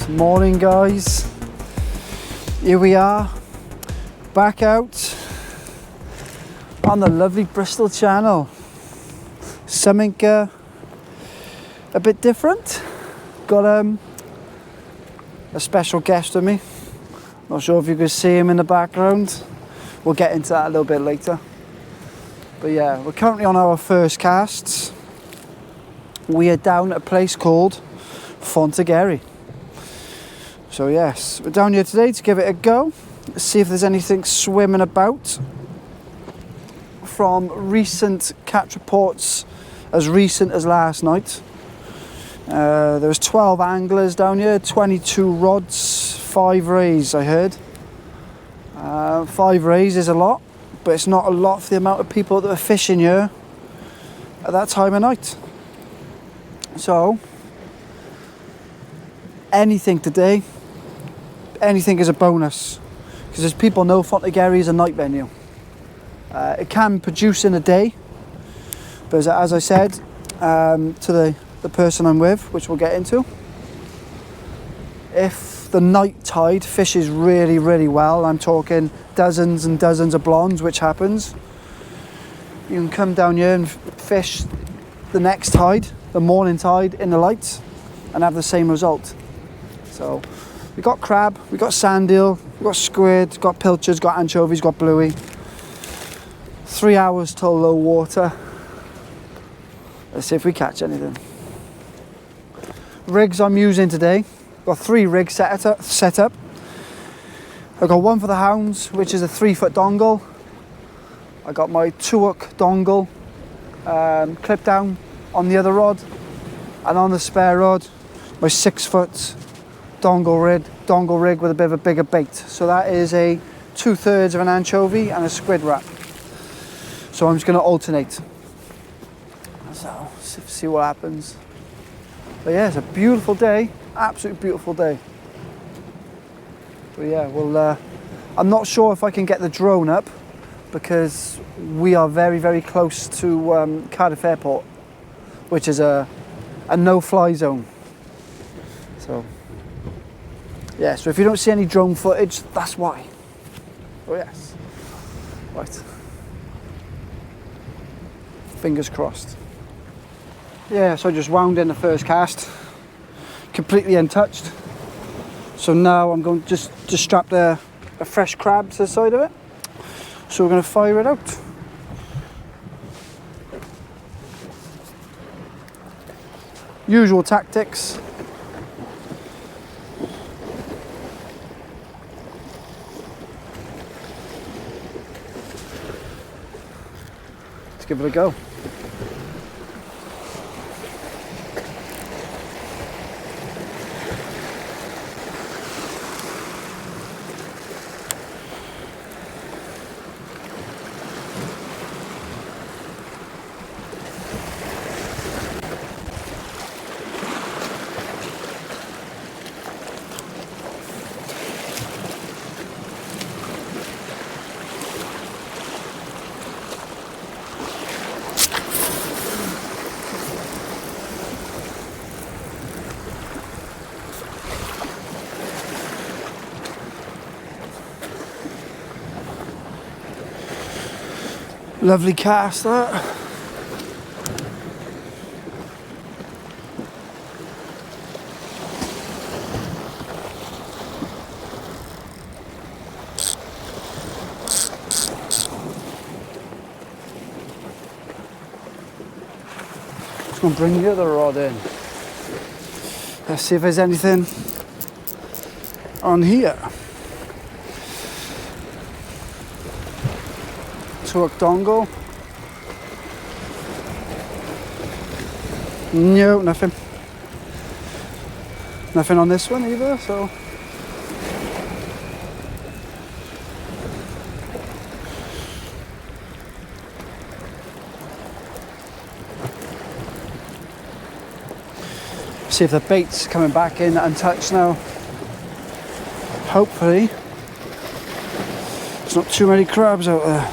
Morning guys, here we are back out on the lovely Bristol Channel. Something a bit different. Got a special guest with me. Not sure if you can see him in the background. We'll get into that a little bit later. But yeah, we're currently on our first casts. We are down at a place called Fonty. So yes, we're down here today to give it a go. See if there's anything swimming about. From recent catch reports, as recent as last night, there was 12 anglers down here, 22 rods, 5 rays I heard. 5 rays is a lot, but it's not a lot for the amount of people that are fishing here at that time of night. So anything today, anything is a bonus, because as people know, Fonty is a night venue. It can produce in a day, but as I said to the person I'm with, which we'll get into, if the night tide fishes really, really well, I'm talking dozens and dozens of blondes, which happens, you can come down here and fish the next tide, the morning tide, in the lights, and have the same result. So we got crab, we got sand eel, we got squid, got pilchards, got anchovies, got bluey. 3 hours till low water. Let's see if we catch anything. Rigs I'm using today, got 3 rigs set up. I've got one for the hounds, which is a 3-foot dongle. I got my 2-hook dongle clipped down on the other rod, and on the spare rod my 6-foot dongle rig with a bit of a bigger bait. So that is a 2/3 of an anchovy and a squid wrap. So I'm just going to alternate. So see what happens. But yeah, it's a beautiful day, absolutely beautiful day. But yeah, well, I'm not sure if I can get the drone up, because we are very, very close to Cardiff Airport, which is a no-fly zone. So yeah, so if you don't see any drone footage, that's why. Oh yes. Right. Fingers crossed. Yeah, so I just wound in the first cast, completely untouched. So now I'm going to just strap a fresh crab to the side of it. So we're going to fire it out. Usual tactics. Let's give it a go. Lovely cast, that. Just gonna bring the other rod in. Let's see if there's anything on here. 2-hook dongle. No, nothing. Nothing on this one either, so. See if the bait's coming back in untouched now. Hopefully there's not too many crabs out there.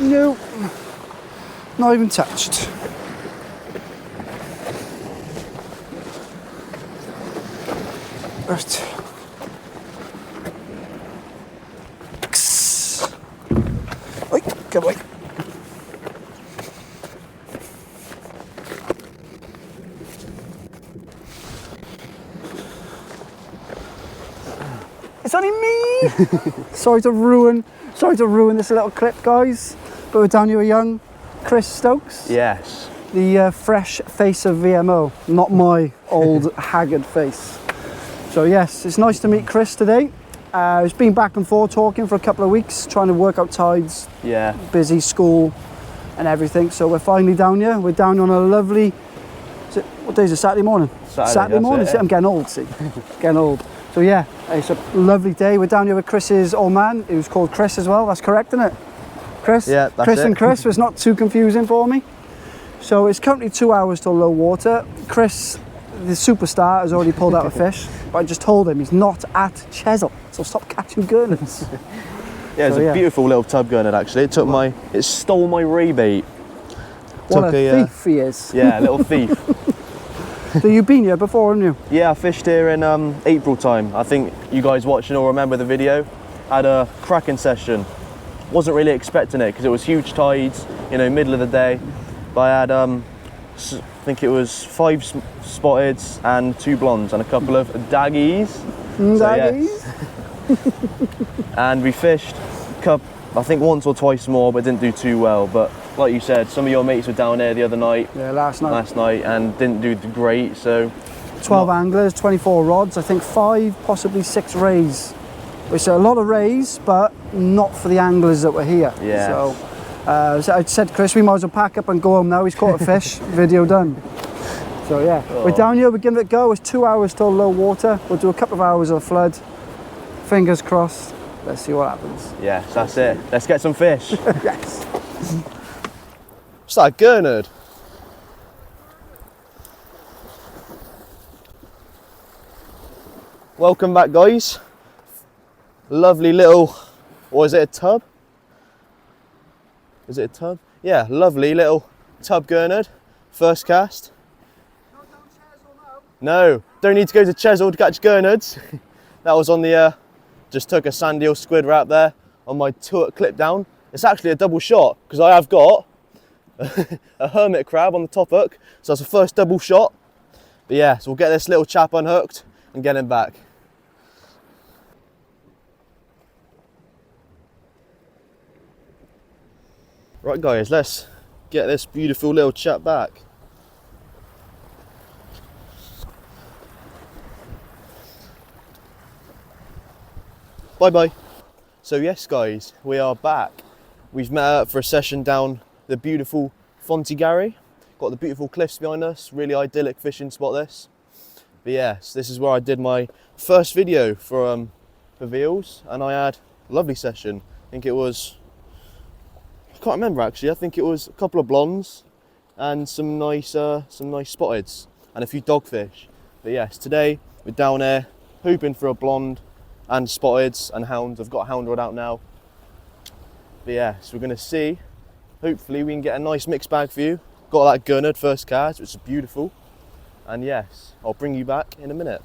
No, not even touched. Right. Oi, come away. It's only me. sorry to ruin this little clip, guys. But we're down here with young Chris Stokes. Yes. The fresh face of VMO, not my old haggard face. So yes, it's nice to meet Chris today. It's been back and forth talking for a couple of weeks, trying to work out tides. Yeah. Busy school and everything. So we're finally down here. We're down on a lovely, what day is it? Saturday morning? Saturday morning. It, yeah. I'm getting old, see. Getting old. So yeah, it's a lovely day. We're down here with Chris's old man, who's called Chris as well. That's correct, isn't it? Chris? Yeah, that's Chris it. and Chris was not too confusing for me. So it's currently 2 hours till low water. Chris, the superstar, has already pulled out a fish, but I just told him he's not at Chesil, so stop catching gurnards. Yeah, it's a beautiful little tub gurnard actually. It stole my rebait. What a thief he is. Yeah, a little thief. So you've been here before, haven't you? Yeah, I fished here in April time. I think you guys watching will remember the video. Had a cracking session. Wasn't really expecting it because it was huge tides, you know, middle of the day. But I had, I think it was 5 spotteds and 2 blondes and a couple of daggies. Daggies? So, yeah. And we fished, I think once or twice more, but didn't do too well. But like you said, some of your mates were down there the other night. Yeah, last night. And didn't do great, so. 12 anglers, 24 rods, I think 5, possibly 6 rays. Which are a lot of rays, but not for the anglers that were here. Yeah. So I said, Chris, we might as well pack up and go home now. He's caught a fish, video done. So yeah, We're down here, we're giving it a go. It's 2 hours till low water. We'll do a couple of hours of flood. Fingers crossed. Let's see what happens. Yes, that's it. Let's get some fish. Yes. What's that, gurnard? Welcome back, guys. Lovely little, or is it a tub? Is it a tub? Yeah, lovely little tub gurnard. First cast. Not down Chesil, no, don't need to go to Chesil to catch gurnards. That was on the, just took a sand eel squid wrap there on my 2-hook clip down. It's actually a double shot because I have got a hermit crab on the top hook. So that's the first double shot. But yeah, so we'll get this little chap unhooked and get him back. Right guys, let's get this beautiful little chap back. Bye bye. So yes guys, we are back. We've met up for a session down the beautiful Fonty. Got the beautiful cliffs behind us, really idyllic fishing spot this. But yes, this is where I did my first video for Veals, and I had a lovely session. I think it was, I can't remember actually, I think it was a couple of blondes and some nice spotteds and a few dogfish. But yes, today we're down there hooping for a blonde and spotteds and hounds. I've got a hound rod out now. But yeah, so we're gonna see, hopefully we can get a nice mixed bag for you. Got that gurnard first cast, which is beautiful. And yes, I'll bring you back in a minute.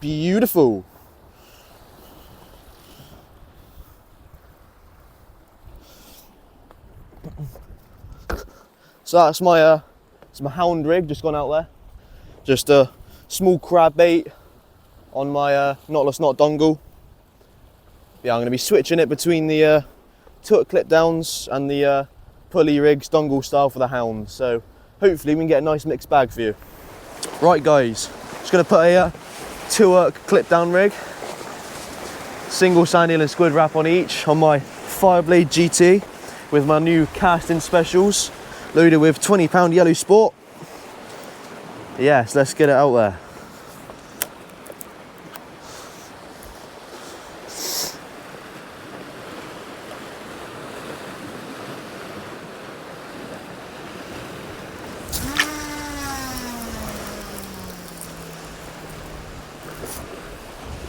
Beautiful. So that's my hound rig just gone out there. Just a small crab bait on my knotless knot dongle. Yeah, I'm going to be switching it between the 2-hook clip downs and the pulley rigs dongle style for the hounds. So hopefully we can get a nice mixed bag for you. Right guys, just going to put a 2-hook clip down rig, single sand eel and squid wrap on each on my Fireblade GT with my new casting specials, loaded with 20-pound yellow sport. Yes, let's get it out there.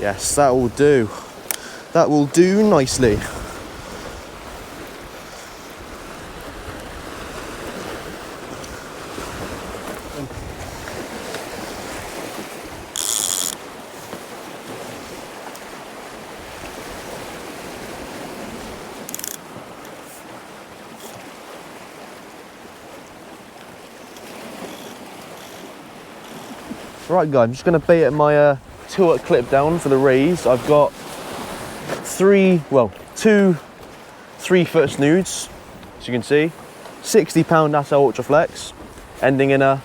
Yes, that will do. That will do nicely. Right guys, I'm just going to bait at my 2 clip down for the raise. I've got two 3-foot snoods, as you can see. 60-pound NASA Ultra Flex, ending in a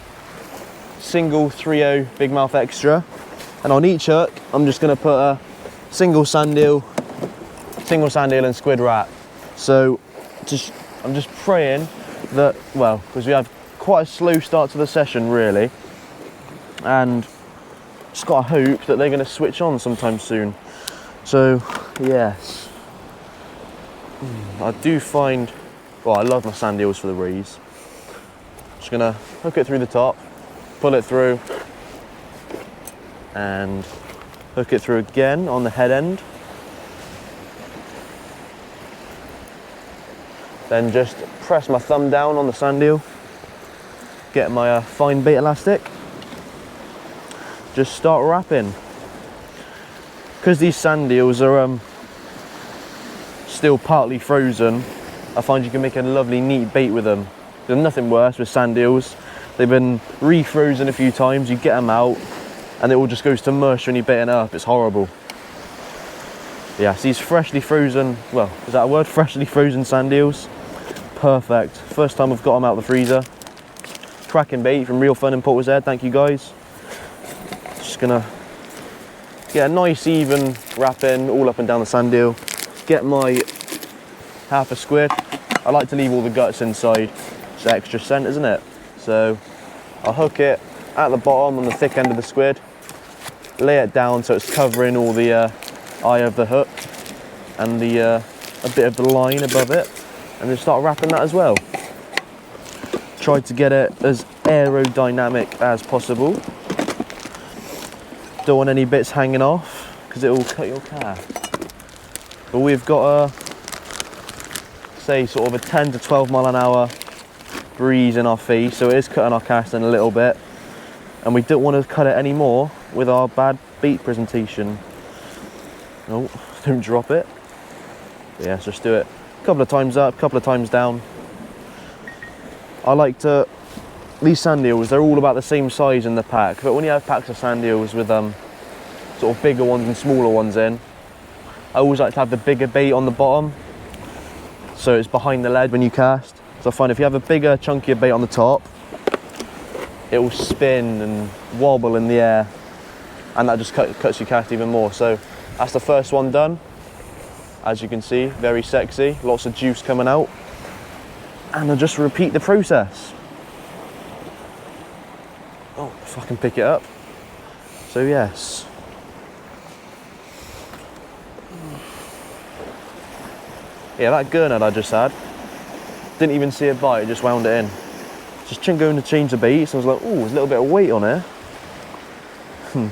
single 3.0 Big Mouth Extra. And on each hook, I'm just going to put a single sand eel and squid rat. So I'm just praying that, well, because we have quite a slow start to the session really, and just got to hope that they're going to switch on sometime soon. So yes, I do find, well, I love my sand eels for the rees. Just going to hook it through the top, pull it through, and hook it through again on the head end. Then just press my thumb down on the sand eel, get my fine bait elastic, just start wrapping. Because these sand eels are still partly frozen, I find you can make a lovely neat bait with them. There's nothing worse with sand eels. They've been refrozen a few times, you get them out and it all just goes to mush when you bait it up. It's horrible. Yes, these freshly frozen, well, is that a word? Freshly frozen sand eels, perfect. First time I've got them out of the freezer. Cracking bait from Real Fun in Portishead, thank you guys. Just gonna get a nice even wrapping all up and down the sand eel. Get my half a squid. I like to leave all the guts inside. It's extra scent, isn't it? So I'll hook it at the bottom on the thick end of the squid, lay it down so it's covering all the eye of the hook and the a bit of the line above it, and then start wrapping that as well. Try to get it as aerodynamic as possible. Don't want any bits hanging off because it will cut your cast. But we've got a, say, sort of a 10 to 12 mile an hour breeze in our face, so it is cutting our casting a little bit, and we don't want to cut it anymore with our bad bait presentation. No, don't drop it. But yeah, so just do it a couple of times up, a couple of times down. I like to, these sand eels, they're all about the same size in the pack, but when you have packs of sand eels with sort of bigger ones and smaller ones in, I always like to have the bigger bait on the bottom, so it's behind the lead when you cast. So I find if you have a bigger, chunkier bait on the top, it will spin and wobble in the air, and that just cuts your cast even more. So that's the first one done. As you can see, very sexy, lots of juice coming out. And I'll just repeat the process. Oh, if I can pick it up. So yes. Yeah, that gurnard I just had, didn't even see a bite, just wound it in. Just going to change the bait, so I was like, ooh, there's a little bit of weight on it.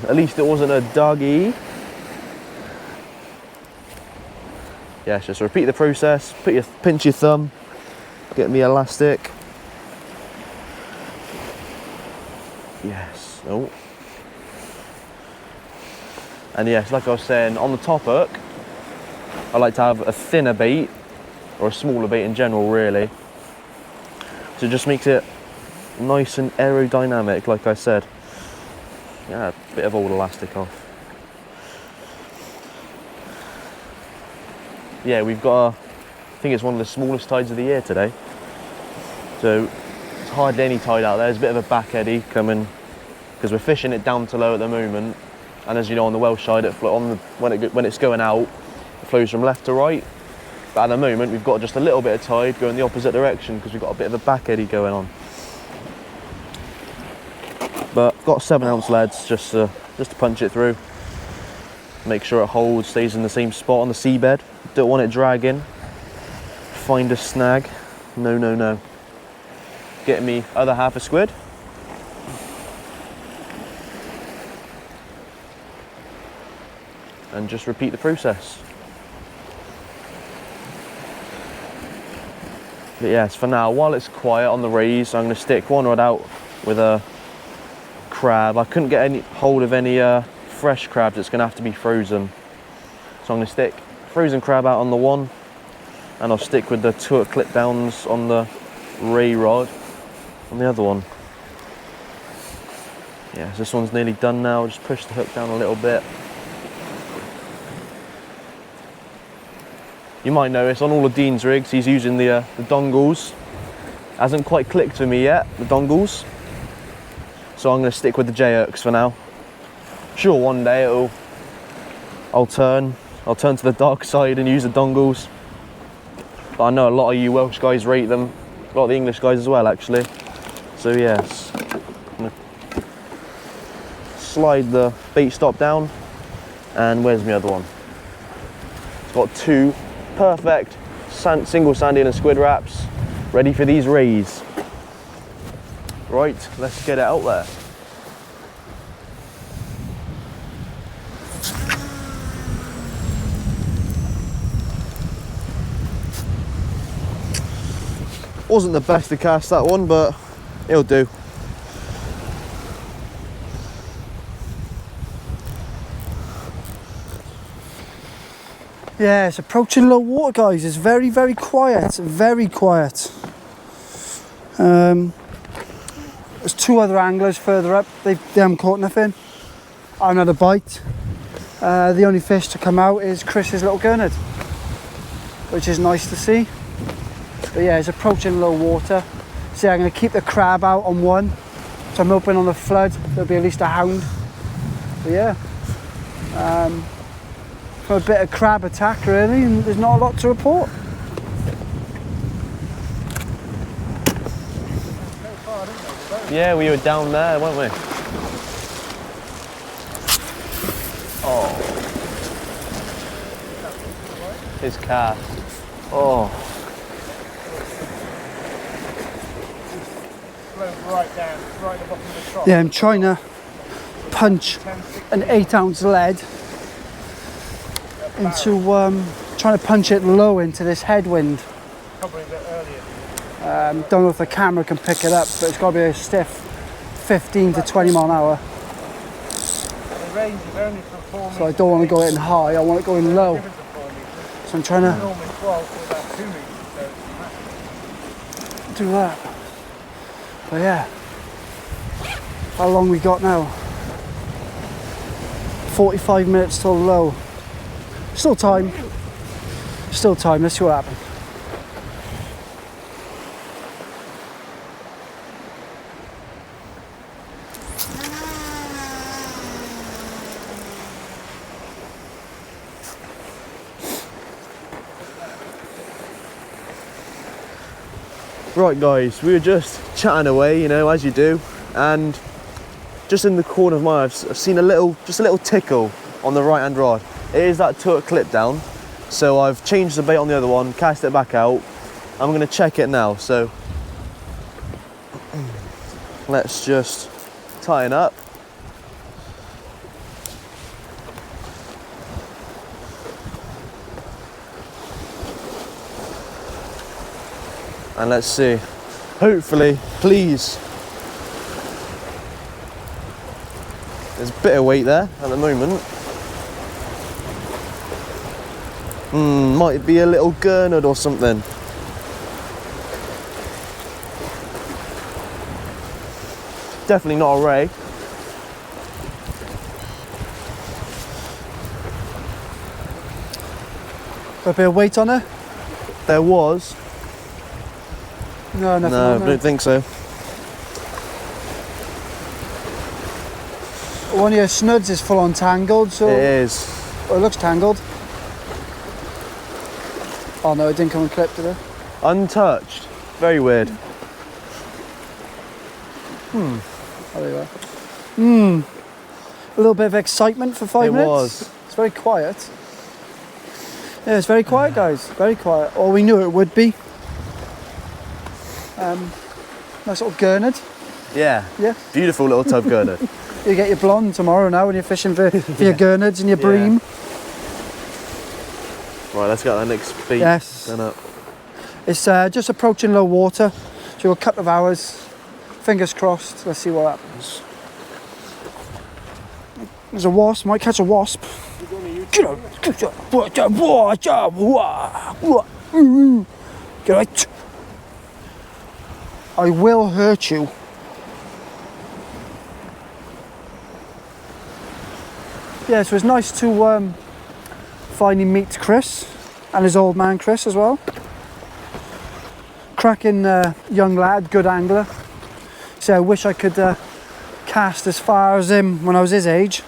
At least it wasn't a doggy. Yeah, just repeat the process, pinch your thumb, get me elastic. Yes, oh. And yes, like I was saying, on the top hook, I like to have a thinner bait, or a smaller bait in general really. So it just makes it nice and aerodynamic, like I said. Yeah, a bit of old elastic off. Yeah, we've got, I think it's one of the smallest tides of the year today. So there's hardly any tide out there. There's a bit of a back eddy coming, because we're fishing it down to low at the moment. And as you know, on the Welsh side, when it's going out, it flows from left to right. But at the moment, we've got just a little bit of tide going the opposite direction because we've got a bit of a back eddy going on. But got 7-ounce leads just to punch it through. Make sure it holds, stays in the same spot on the seabed. Don't want it dragging. Find a snag. No, no, no. Get me other half a squid. and just repeat the process. But yes, for now, while it's quiet on the rays, I'm going to stick one rod out with a crab. I couldn't get any hold of any fresh crabs. It's going to have to be frozen. So I'm going to stick frozen crab out on the one, and I'll stick with the 2 clip downs on the ray rod on the other one. Yeah, so this one's nearly done now. Just push the hook down a little bit. You might notice on all of Dean's rigs, he's using the dongles. Hasn't quite clicked for me yet, the dongles. So I'm going to stick with the J-hooks for now. Sure, one day I'll turn to the dark side and use the dongles. But I know a lot of you Welsh guys rate them, a lot of the English guys as well actually. So yes, I'm going to slide the bait stop down, and where's my other one? It's got 2 perfect single sanding and squid wraps ready for these rays. Right, let's get it out there. Wasn't the best to cast that one, but it'll do. Yeah, it's approaching low water, guys. It's very, very quiet. Very quiet. There's 2 other anglers further up. They haven't caught nothing. I haven't had a bite. The only fish to come out is Chris's little gurnard, which is nice to see. But yeah, it's approaching low water. So I'm going to keep the crab out on one. So I'm hoping on the flood there'll be at least a hound. But yeah. For a bit of crab attack really, and there's not a lot to report. Yeah, we were down there, weren't we? Oh. His cast. Oh. Right down, right at the bottom of the trough. Yeah, I'm trying to punch an 8-ounce lead into, trying to punch it low into this headwind. Probably a bit earlier. Don't know if the camera can pick it up, but it's got to be a stiff 15 to 20 mile an hour. The range is only for 4 meters. So I don't want to go in high, I want it going low. Difference of 4 meters. So I'm trying to Normally 12 to about 2 meters, so do that. But yeah, how long we got now? 45 minutes till low. Still time. Still time, let's see what happens. Right guys, we were just chatting away, you know, as you do, and just in the corner of my eye, I've seen just a little tickle on the right hand rod. It is that 2 clip down, so I've changed the bait on the other one, cast it back out. I'm going to check it now, so let's just tighten up. And let's see, hopefully, please. There's a bit of weight there at the moment. Might be a little gurnard or something. Definitely not a ray. Got a bit of weight on her? There was. No, nothing No, on I there. don't think so. One of your snuds is full on tangled, so... It is. Oh, it looks tangled. Oh no, it didn't come and clip, did it? Untouched. Very weird. Oh, there you are. A little bit of excitement for 5 minutes. It was. It's very quiet. Yeah, it's very quiet, guys. Very quiet. Or we knew it would be. Nice little gurnard. Yeah. Yeah. Beautiful little tub gurnard. You get your blonde tomorrow now when you're fishing for your gurnards and your bream. Right, let's get that next beat. Yes. Then up. It's just approaching low water, so a couple of hours. Fingers crossed. Let's see what happens. There's a wasp. Might catch a wasp. Get out! Get out! I will hurt you. Yeah, so it's nice to finally meet Chris and his old man Chris as well. Cracking young lad, good angler. So I wish I could cast as far as him when I was his age.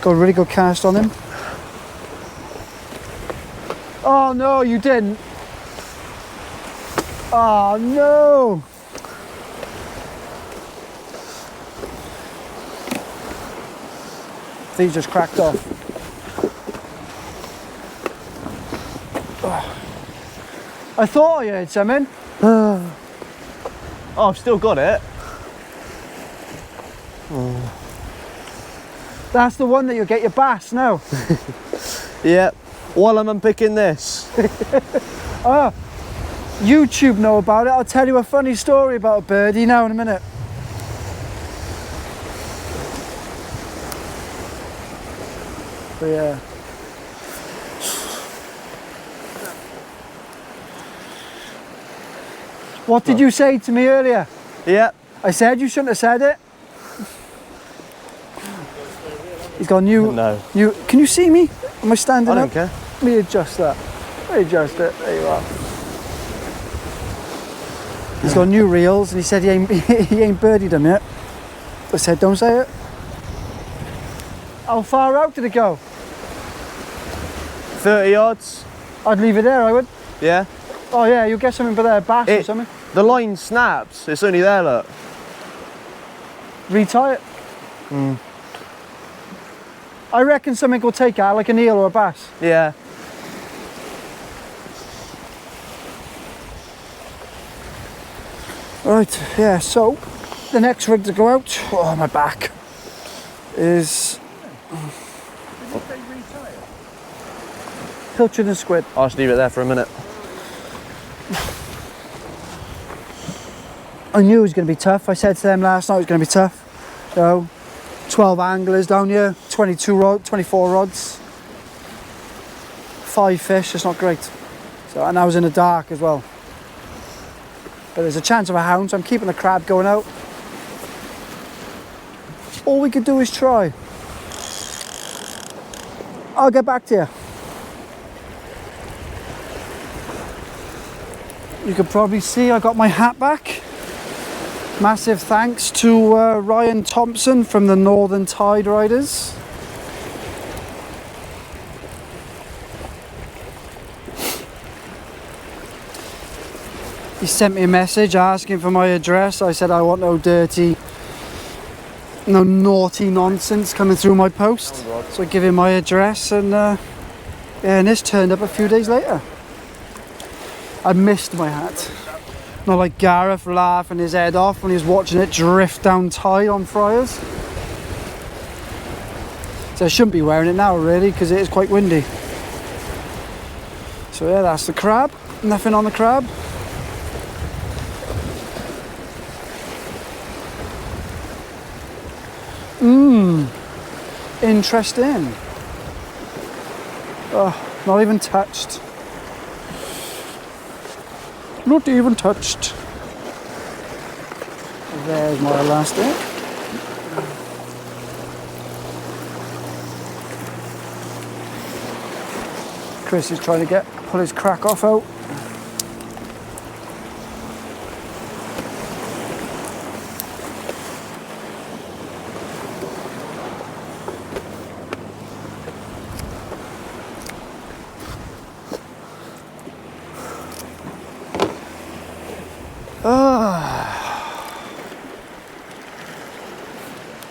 Got a really good cast on him. Oh no, you didn't. Oh no. He just cracked off. I thought I heard something. Oh, I've still got it. That's the one that you'll get your bass now. Yep. While I'm unpicking this. YouTube know about it. I'll tell you a funny story about a birdie now in a minute. But yeah. What did you say to me earlier? Yep. I said you shouldn't have said it. He's got new. No. New. Can you see me? Am I standing I up? don't care. Let me adjust that. Let me adjust it. There you are. He's got new reels, and he said he ain't he ain't birdied them yet. I said, don't say it. How far out did it go? 30 yards. I'd leave it there. I would. Yeah. Oh yeah, you'll get something for their bass or something. The line snaps. It's only there, look. Retie it. I reckon something will take out, like an eel or a bass. Yeah. Right, yeah, so the next rig to go out, oh my back, is pilchard and squid. I'll just leave it there for a minute. I knew it was going to be tough. I said to them last night it was going to be tough. So 12 anglers down here, 24 rods, 5 fish, it's not great. So, and I was in the dark as well. But there's a chance of a hound, so I'm keeping the crab going out. All we could do is try. I'll get back to you. You can probably see I got my hat back. Massive thanks to Ryan Thompson from the Northern Tide Riders. He sent me a message asking for my address. I said I want no dirty, no naughty nonsense coming through my post. So I give him my address, and yeah, and this turned up a few days later. I missed my hat. Not like Gareth laughing his head off when he was watching it drift down tide on Friars. So I shouldn't be wearing it now really, because it is quite windy. So yeah, that's the crab. Nothing on the crab. Interesting. Oh, not even touched. Not even touched. There's my elastic. Chris is trying to pull his crack off out.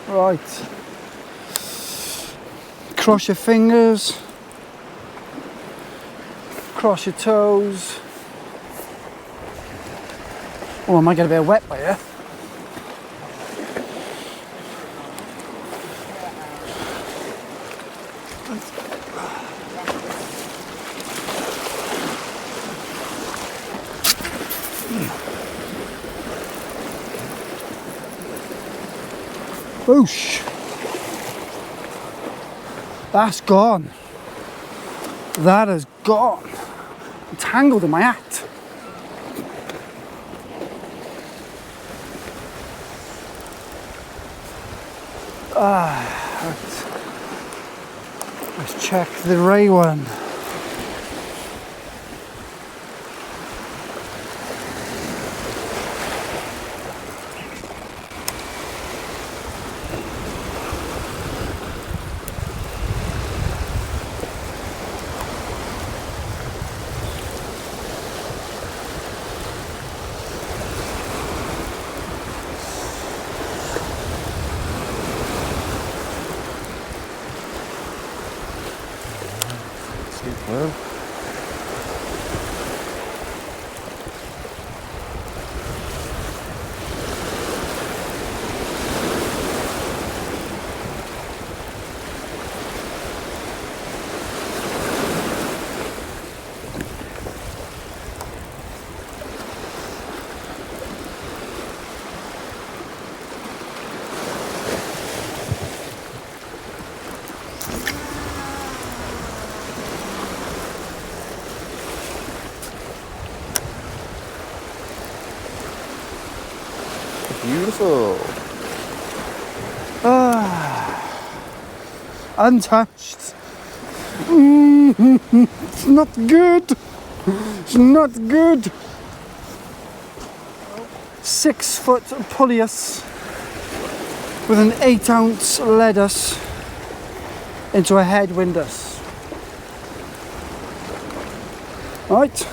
Right. Cross your fingers. Cross your toes. Oh, I might get a bit wet by here. Whoosh. That's gone. That has gone. I'm tangled in my hat. Let's check the ray one. Well, beautiful. Untouched. It's not good. It's not good. 6 foot Pulleus with an 8-ounce leadus into a head windus. Right.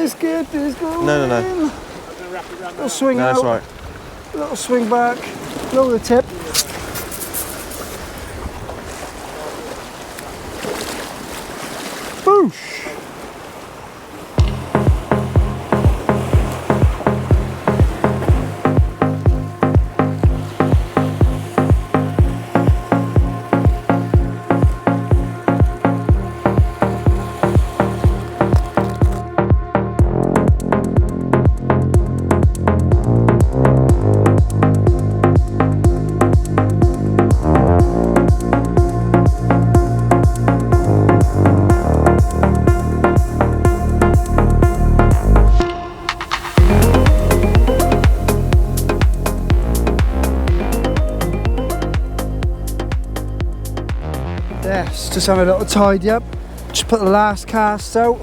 It's good, it's good. No. Little swing No, out, that's right. little swing back, lower the tip. Boosh! Yes, just having a little tidy up. Just put the last cast out.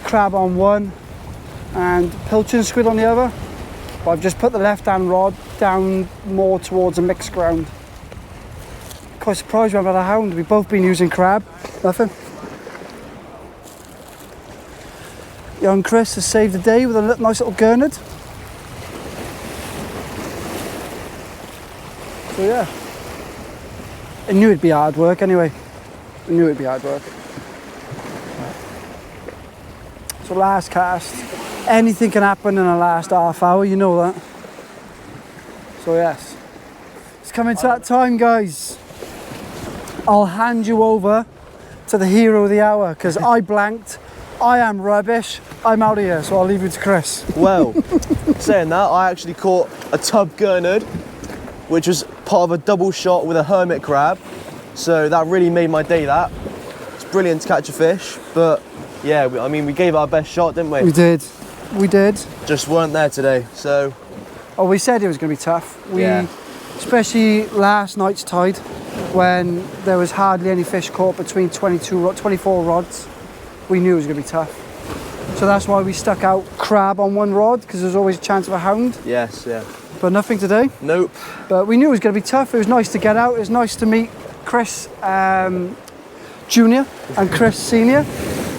Crab on one and pilchard squid on the other. But I've just put the left hand rod down more towards a mixed ground. Quite surprised we haven't had a hound. We've both been using crab. Nothing. Young Chris has saved the day with a nice little gurnard. So yeah. I knew it'd be hard work anyway. I knew it'd be hard work. So last cast. Anything can happen in the last half hour, you know that. So yes. It's coming to that time, guys. I'll hand you over to the hero of the hour because I blanked. I am rubbish. I'm out of here, so I'll leave you to Chris. Well, saying that, I actually caught a tub gurnard, which was part of a double shot with a hermit crab. So that really made my day, that. It's brilliant to catch a fish, but yeah, I mean, we gave our best shot, didn't we? We did. We did. Just weren't there today, so. Oh, we said it was going to be tough. Yeah. Especially last night's tide, when there was hardly any fish caught between 24 rods. We knew it was going to be tough. So that's why we stuck out crab on one rod, because there's always a chance of a hound. Yes, yeah. But nothing today. Nope. But we knew it was going to be tough. It was nice to get out. It was nice to meet Chris Junior and Chris Senior.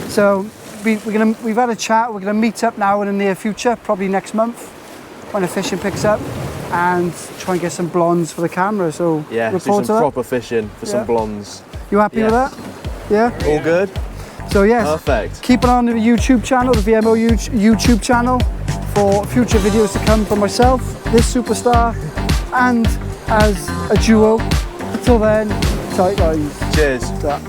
So we've had a chat. We're going to meet up now in the near future, probably next month when the fishing picks up, and try and get some blondes for the camera. So Yeah, do some proper fishing for some blondes. You happy with that? Yeah? All good? So yes, Perfect. keep an eye on the YouTube channel, the VMO YouTube channel, for future videos to come from myself, this superstar, and as a duo. Until then, tight lines. Cheers. Ta.